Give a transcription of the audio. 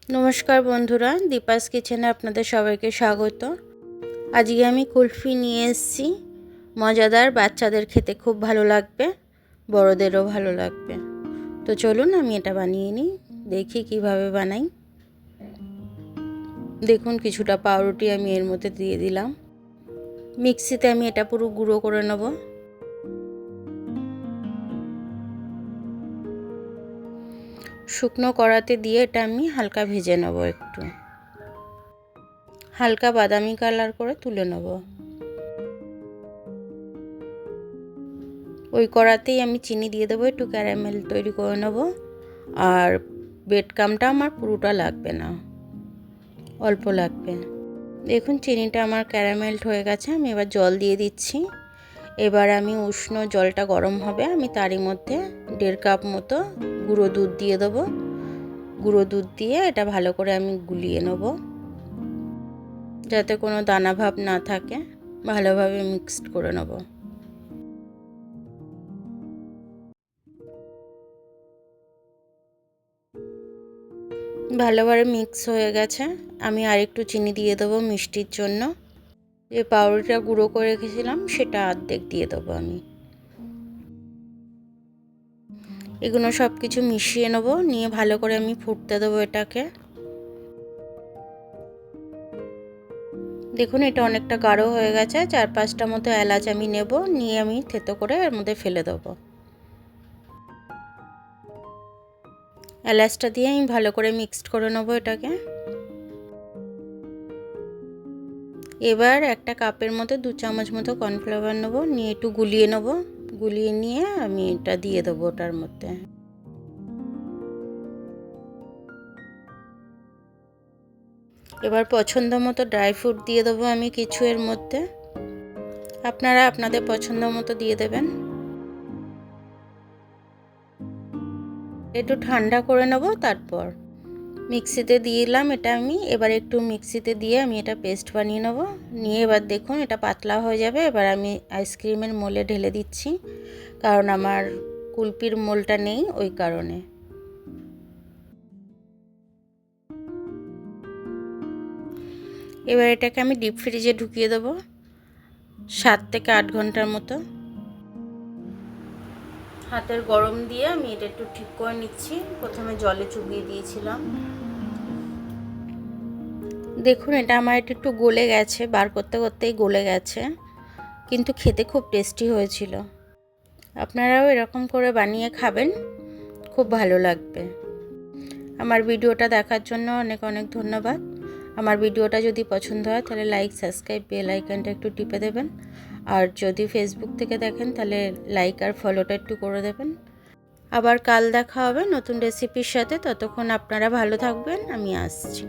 নমস্কার বন্ধুরা, দীপাস কিচেনে আপনাদের সবাইকে স্বাগত। আজকে আমি কুলফি নিয়ে এসেছি। মজাদার, বাচ্চাদের খেতে খুব ভালো লাগবে, বড়দেরও ভালো লাগবে। তো চলুন আমি এটা বানিয়ে নিই, দেখি কিভাবে বানাই। দেখুন, কিছুটা পাউরুটি আমি এর মধ্যে দিয়ে দিলাম। মিক্সিতে আমি এটা পুরো গুঁড়ো করে নেব। শুকনো কড়াতে দিয়ে এটা আমি হালকা ভেজে নেব, একটু হালকা বাদামি কালার করে তুলে নেব। ওই কড়াতেই আমি চিনি দিয়ে দেবো, একটু ক্যারামেল তৈরি করে নেব। আর বেডকামটা আমার পুরোটা লাগবে না, অল্প লাগবে। দেখুন, চিনিটা আমার ক্যারামেলড হয়ে গেছে। আমি এবার জল দিয়ে দিচ্ছি। এবার আমি উষ্ণ জলটা গরম হবে, আমি তারই মধ্যে 1.5 কাপ মতো গুঁড়ো দুধ দিয়ে দেবো। গুঁড়ো দুধ দিয়ে এটা ভালো করে আমি গুলিয়ে নেব, যাতে কোনো দানা ভাব না থাকে। ভালোভাবে মিক্সড করে নেব। ভালোভাবে মিক্স হয়ে গেছে। আমি আরেকটু চিনি দিয়ে দেবো মিষ্টির জন্য। যে পাউরুটিটা গুঁড়ো করে রেখেছিলাম সেটা অর্ধেক দিয়ে দেবো আমি। এগুলো সব কিছু মিশিয়ে নেব, নিয়ে ভালো করে আমি ফুটতে দেবো এটাকে। দেখুন, এটা অনেকটা গাঢ় হয়ে গেছে। 4-5টা মতো এলাচ আমি নেব, নিয়ে আমি থেতো করে এর মধ্যে ফেলে দেবো। এলাচটা দিয়ে আমি ভালো করে মিক্সড করে নেবো এটাকে। এবার একটা কাপের মধ্যে 2 চামচ মতো কর্নফ্লাওয়ার নেবো, নিয়ে একটু গুলিয়ে নেবো। গুলিয়ে নিয়ে আমি এটা দিয়ে দেবো ওটার মধ্যে। এবার পছন্দ মতো ড্রাই ফ্রুট দিয়ে দেবো আমি কিছু এর মধ্যে। আপনারা আপনাদের পছন্দ মতো দিয়ে দেবেন। একটু ঠান্ডা করে নেব, তারপর মিক্সিতে দিলাম এটা আমি। এবার একটু মিক্সিতে দিয়ে আমি এটা পেস্ট বানিয়ে নেব। নিয়ে এবার দেখুন, এটা পাতলা হয়ে যাবে। এবার আমি আইসক্রিমের মোলে ঢেলে দিচ্ছি, কারণ আমার কুলপির মোলটা নেই, ওই কারণে। এবার এটাকে আমি ডিপ ফ্রিজে ঢুকিয়ে দেবো 7 থেকে 8 ঘন্টার মতো। হাতের গরম দিয়ে আমি এটা একটু ঠিক করে নিচ্ছি। প্রথমে জলে চুবিয়ে দিয়েছিলাম। দেখুন, এটা আমার একটু গলে গেছে, বার করতে করতেই গলে গেছে, কিন্তু খেতে খুব টেস্টি হয়েছিল। আপনারাও এরকম করে বানিয়ে খাবেন, খুব ভালো লাগবে। আমার ভিডিওটা দেখার জন্য অনেক অনেক ধন্যবাদ। আমার ভিডিওটা যদি পছন্দ হয় তাহলে লাইক, সাবস্ক্রাইব, বেল আইকনটা একটু টিপে দেবেন। আর যদি ফেসবুক থেকে দেখেন তাহলে লাইক আর ফলোটা একটু করে দেবেন। আবার কাল দেখা হবে নতুন রেসিপির সাথে। ততক্ষণ আপনারা ভালো থাকবেন, আমি আসছি।